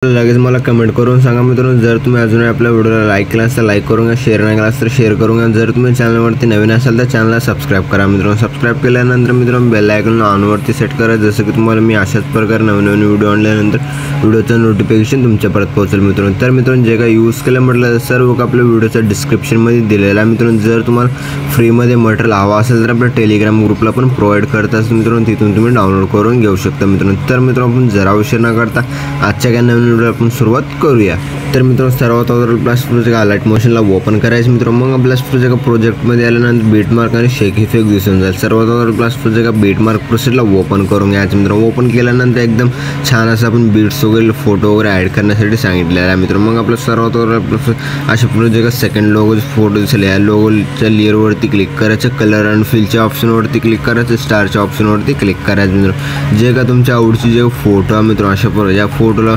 लगेच मला कमेंट करून सांगा मित्रांनो। जर तुम्ही अजून आपल्या व्हिडिओला लाईक केला तर लाईक करून घ्या, शेअर नाही केला तर शेअर करून घ्या। जर तुम्ही चॅनलवरती नवीन असाल तर चॅनलला सबस्क्राइब करा मित्रांनो। सबस्क्राइब केल्यानंतर मित्रांनो बेल आयकॉन ऑनवरती सेट करा, जसं की तुम्हाला मी अशाच प्रकारे नवीन व्हिडिओ आणल्यानंतर व्हिडिओचं नोटिफिकेशन तुमच्यापर्यंत पोहोचेल मित्रांनो। तर मित्रांनो जे काही यूज केलं म्हटलं तर सर्व आपल्या व्हिडिओच्या डिस्क्रिप्शनमध्ये दिलेला आहे मित्रांनो। जर तुम्हाला फ्रीमध्ये मटेरियल हवा असेल तर आपल्या टेलिग्राम ग्रुपला पण प्रोव्हाइड करतात मित्रांनो, तिथून तुम्ही डाउनलोड करून घेऊ शकता मित्रांनो। तर मित्रांनो आपण जरा उशीर न करता आजच्या काही नवीन व्हिडिओ आपण सुरुवात करूया। तर मित्रांनो सर्वात अगोदर प्लस प्रोजेक्ट अलाइट मोशनला ओपन करायचं मित्रांनो। मग प्लस प्रोजेक्टमध्ये आल्यानंतर बीट मार्क आणि शेक इफेक्ट दिसून जाईल। सर्वात अगोदर प्लस प्रोजेक्ट बीट मार्क प्रोसेसला ओपन करून घ्यायचं मित्रांनो। ओपन केल्यानंतर एकदम छान असं आपण बीट्स वगैरे फोटो वगैरे ॲड करण्यासाठी सांगितलेलं आहे मित्रांनो। मग आपलं सर्वात अगोदर अशा प्रोजेक्ट सेकंड लोगो फोटो दिसेल, या लोगोच्या लेअरवरती क्लिक करायचं, कलर अँड फिलच्या ऑप्शनवरती क्लिक करायचं, स्टारच्या ऑप्शनवरती क्लिक करायचं मित्रांनो। जे का तुमच्या आवडीची जे फोटो आहे मित्रांनो अशा प्रकारे या फोटोला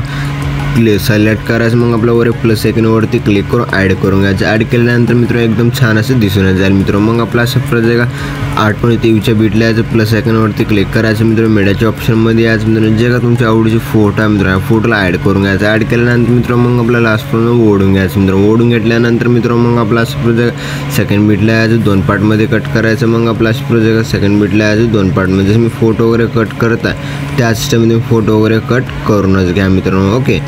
सिलेक्ट करायचं। मग आपल्या वर प्लस आयकॉनवरती क्लिक करून ॲड करून घ्यायचं। ॲड केल्यानंतर मित्रांनो एकदम छान असं दिसून जाईल मित्रांनो। मग आपला अशा प्रोजेक्ट 8.23च्या बीटला यायचं, प्लस आयकॉनवरती क्लिक करायचं मित्रांनो। मीडियाच्या ऑप्शनमध्ये यायचं मित्रांनो। जे का तुमच्या आवडीची फोटो आहे मित्रांनो फोटोला ॲड करून घ्यायचं। ॲड केल्यानंतर मित्रांनो मग आपल्याला लास्टपर्यंत ओढून घ्यायचं मित्रांनो। ओढून घेतल्यानंतर मित्रांनो मग आपला असं प्रोजेक्ट सेकंड बीटला यायचं, 2 पार्टमध्ये कट करायचं। मग आपला असं प्रोजेक्ट सेकंड बीटला यायचं 2 पार्टमध्ये। जसं मी फोटो वगैरे कट करत आहे त्या सिस्टममध्ये फोटो वगैरे कट करूनच घ्या मित्रांनो। ओके,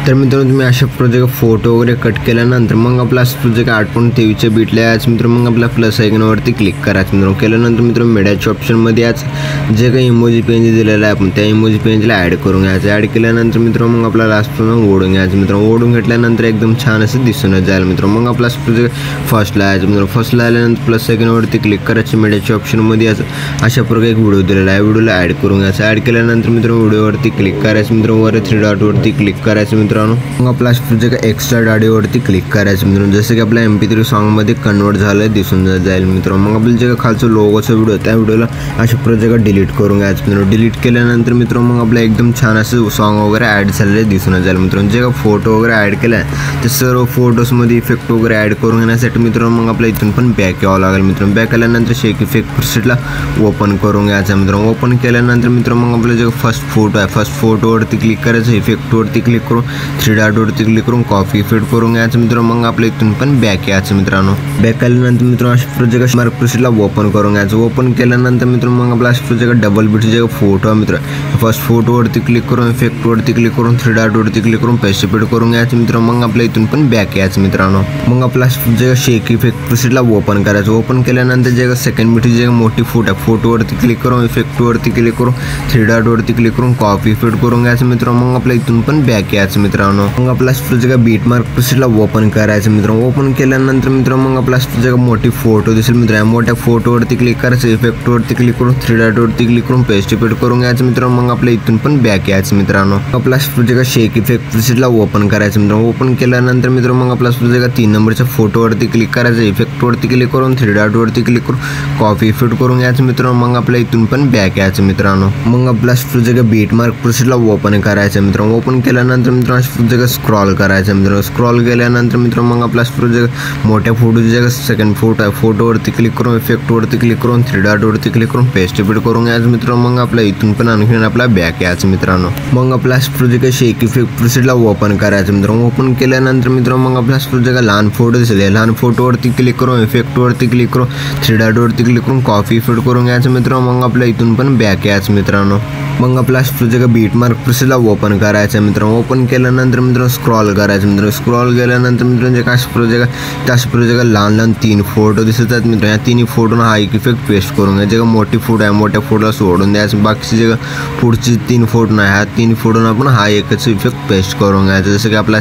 तर मित्रांनो तुम्ही अशा प्रोजेक्ट फोटो वगैरे कट केल्यानंतर मग आपला प्रोजेक्ट 8.23च्या बीटला यायचं मित्रांनो। मग आपल्या प्लस आयकॉनवरती क्लिक करायचं मित्रांनो। केल्यानंतर मित्रांनो मीडियाच्या ऑप्शनमध्ये यायचं, जे काही इमोजी पेज दिलेला आहे आपण त्या इमोजी पेजला ॲड करून घ्यायचं। ॲड केल्यानंतर मित्रांनो मग आपला लास्टपर्यंत ओढून घ्यायचं मित्रांनो। ओढून घेतल्यानंतर एकदम छान असं दिसूनच जाईल मित्रांनो। मग आपला प्रोजेक्ट फर्स्टला यायचं मित्रांनो। फर्स्टला आल्यानंतर प्लस आयकॉनवरती क्लिक करायचं, मीडियाच्या ऑप्शनमध्ये यायचं। अशा प्रकारे एक व्हिडिओ दिलेला आहे, व्हिडिओला ॲड करून घ्यायचं। ॲड केल्यानंतर मित्रांनो व्हिडिओवरती क्लिक करायचं मित्रांनो। वर 3 डॉटवरती क्लिक करायचं मित्रांनो। मग आपला प्रोजेक्ट एक्स्ट्रा ऑडिओवरती क्लिक करायचं मित्रांनो। जसं की आपल्या MP3 सॉन्गमध्ये कन्वर्ट झालं दिसून जाईल मित्रांनो। मग आपल्याला जे खालचं लोगोचा व्हिडिओ त्या व्हिडिओला अशा प्रोजेक्ट डिलीट करून घ्यायचं मित्रांनो। डिलीट केल्यानंतर मित्रांनो मग आपला एकदम छान असं सॉन्ग वगैरे ॲड झालेले दिसून जाईल मित्रांनो। जे का फोटो वगैरे ॲड केला आहे ते सर्व फोटोजमध्ये इफेक्ट वगैरे ॲड करून घेण्यासाठी मित्रांनो मग आपल्या इथून पण बॅक यावं लागेल मित्रांनो। बॅक आल्यानंतर शेक इफेक्ट प्रोसेसला ओपन करून घ्यायचं मित्रांनो। ओपन केल्यानंतर मित्रांनो मग आपलं जे फर्स्ट फोटो आहे फर्स्ट फोटोवरती क्लिक करायचं, इफेक्टवरती क्लिक करून 3 डॉटवरती क्लिक करून कॉपी फिट करून घ्यायचं मित्रांनो। मग आपल्या इथून पण बॅक यायचं मित्रांनो। बॅक आल्यानंतर मित्रांनो अशा प्रोजेक्ट मार्क प्रोसेसला ओपन करून घ्यायचं। ओपन केल्यानंतर मित्रांनो मग आपला अशा प्रोजेक्ट डबल बीटचे जे फोटो आहे मित्र फर्स्ट फोटोवरती क्लिक करून इफेक्टवरती क्लिक करून 3 डॉटवरती क्लिक करून पेस्ट फिट करून घ्यायचं मित्रांनो। मग आपल्या इथून पण बॅक यायचं मित्रांनो। मग आपला जे शेक इफेक्ट प्रोसेसला ओपन करायचं। ओपन केल्यानंतर जे सेकंड बीटची जे मोठी फोटो आहे फोटोवरती क्लिक करून इफेक्टवरती क्लिक करून 3 डॉटवरती क्लिक करून कॉपी फिट करून घ्यायचं मित्रांनो। मग आपल्या इथून पण बॅक यायचं मित्रांनो। मग आपला प्रोजेक्ट बीट मार्क प्रोसेसला ओपन करायचं मित्रांनो। ओपन केल्यानंतर मित्रांनो मग आपला जे मोठी फोटो दिसेल मित्रांनो मोठ्या फोटोवरती क्लिक करायचं, इफेक्टवरती क्लिक करून 3 डॉटवरती क्लिक करून पेस्ट फिट करून घ्यायचं मित्रांनो। मग आपल्या इथून पण बॅक यायचं मित्रांनो। आपला प्रोजेक्ट शेक इफेक्ट प्रोसेसला ओपन करायचं मित्रांनो। ओपन केल्यानंतर मित्रांनो मग आपला प्रोजेक्ट 3 नंबरच्या फोटोवरती क्लिक करायचं, इफेक्टवरती क्लिक करून 3 डॉटवरती क्लिक करून कॉपी फिट करून घ्यायचं मित्रांनो। मग आपल्या इथून पण बॅक यायचं मित्रांनो। मग आपला प्रोजेक्ट बीट मार्क प्रोसेसला ओपन करायचं मित्रांनो। ओपन केल्यानंतर मित्रांनो प्रोजेक्ट स्क्रॉल करायचं मित्रांनो। स्क्रॉल केल्यानंतर मित्रांनो मग आपला प्रोजेक्ट मोठ्या फोटोची जे सेकंड फोटो आहे फोटोवरती क्लिक करून इफेक्टवरती क्लिक करून 3 डॉटवरती क्लिक करून पेस्ट फिट करून घ्यायचं मित्रांनो। मग आपल्या इथून पण आणखीन आपला बॅक यायचं मित्रांनो। मग आपला प्रोजेक्ट शेक इफेक्ट प्रोसेसला ओपन करायचं मित्रांनो। ओपन केल्यानंतर मित्रांनो मग आपला प्रोजेक्ट लहान फोटो दिसेल, लहान फोटोवरती क्लिक करून इफेक्टवरती क्लिक करून 3 डॉटवरती क्लिक करून कॉपी फिट करून घ्यायचं मित्रांनो। मग आपल्या इथून पण बॅक यायचं मित्रांनो। मग आपला प्रोजेक्ट बीट मार्क प्रोसेसला ओपन करायचं मित्रांनो। ओपन केल्यानंतर मित्रांनो स्क्रॉल करायचं मित्रांनो। स्क्रॉल केल्यानंतर मित्रांनो जे काय प्रोजेक्ट त्याच प्रोजेक्ट लहान 3 फोटो दिसत आहेत मित्रांनो। या 3 फोटोना हा एक इफेक्ट पेस्ट करून घ्यायचं। जे मोठी फोटो आहे मोठ्या फोटोला सोडून द्यायचं, बाकीचे जे पुढची 3 फोटो नाही ह्या 3 फोटोना पण हा एकच इफेक्ट पेस्ट करून घ्यायचं। जसं की आपल्या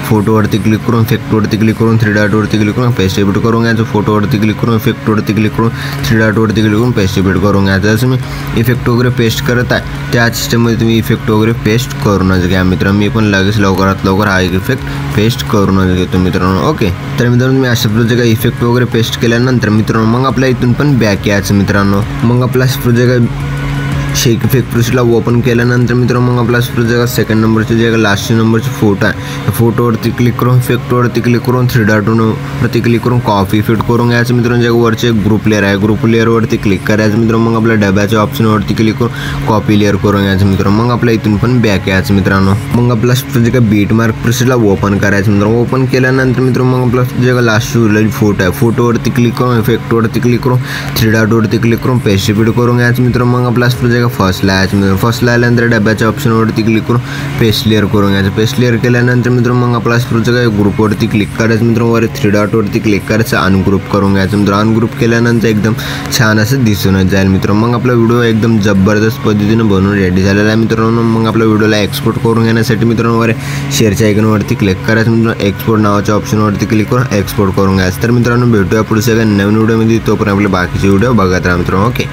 फोटोवरती क्लिक करून इफेक्टवरती क्लिक करून 3 डॉटवरती क्लिक करून पेस्ट फिट करून घ्यायचं। फोटोवरती क्लिक करून इफेक्टवरती क्लिक करून 3 डॉटवरती क्लिक करून पेस्ट फिट करून घ्यायचं। जसं मी इफेक्ट वगैरे पेस्ट करत आहे त्या सिस्टममध्ये तुम्ही इफेक्ट वगैरे पेस्ट करूनच घ्या मित्रांनो। मी पण लगेच लवकरात लवकर हा एक इफेक्ट पेस्ट करूनच घेतो मित्रांनो। ओके, तर मित्रांनो तुम्ही अशा प्रोजेक्ट इफेक्ट वगैरे पेस्ट केल्यानंतर मित्रांनो मग आपल्या इथून पण बॅक यायचं मित्रांनो। मग आपला प्रोजेक्ट शेक इफेक्ट प्रोसेसला ओपन केल्यानंतर मित्रांनो मग आपला सेकंड नंबरचे जे लास्ट नंबरचे फोटो आहे फोटोवरती क्लिक करून इफेक्टवरती क्लिक करून 3 डॉटवरती क्लिक करून कॉपी फिट करून घ्यायचं मित्रांनो. जे वरचे ग्रुप लेअर आहे ग्रुप लेअरवरती क्लिक करायचं मित्रांनो. मग आपल्या डब्याच्या ऑप्शनवरती क्लिक करून कॉपी लेअर करून घ्यायचं मित्रांनो. मग आपल्या इथून पण बॅक यायचं मित्रांनो. मग आपला जे काय बीट मार्क प्रोसेसला ओपन करायचं मित्रांनो. ओपन केल्यानंतर मित्रांनो मग आपला जे लास्ट फोटो आहे फोटोवरती क्लिक करून इफेक्टवरती क्लिक करून 3 डॉटवरती क्लिक करून पेस्ट फिट करून घ्यायचं मित्रांनो. मग आपला जे फर्स्टला यायचं मित्रांनो. फर्स्टला आल्यानंतर डब्याच्या ऑप्शनवरती क्लिक करून पेस्ट लेअर करून घ्यायचं. पेस्ट लेअर केल्यानंतर मित्रांनो मग आपला काय ग्रुपवरती क्लिक करायचं मित्रांनो. वर 3 डॉटवरती क्लिक करायचं अनग्रुप करून घ्यायचं मित्रांनो. अनग्रुप केल्यानंतर एकदम छान असं दिसूनच जाईल मित्रांनो. मग आपला व्हिडिओ एकदम जबरदस्त पद्धतीने बनवून रेडी झालेला आहे मित्रांनो. मग आपल्या व्हिडिओला एक्सपोर्ट करून घेण्यासाठी मित्रांनो वर शेअरच्या आयकॉनवरती क्लिक करायचं मित्रांनो. एक्सपोर्ट नावाच्या ऑप्शनवरती क्लिक करून एक्सपोर्ट करून घ्यायचं. तर मित्रांनो भेटूया पुढच्या नवीन व्हिडिओमध्ये. तोपर्यंत आपले बाकीचे व्हिडिओ बघत राहा मित्रांनो. ओके.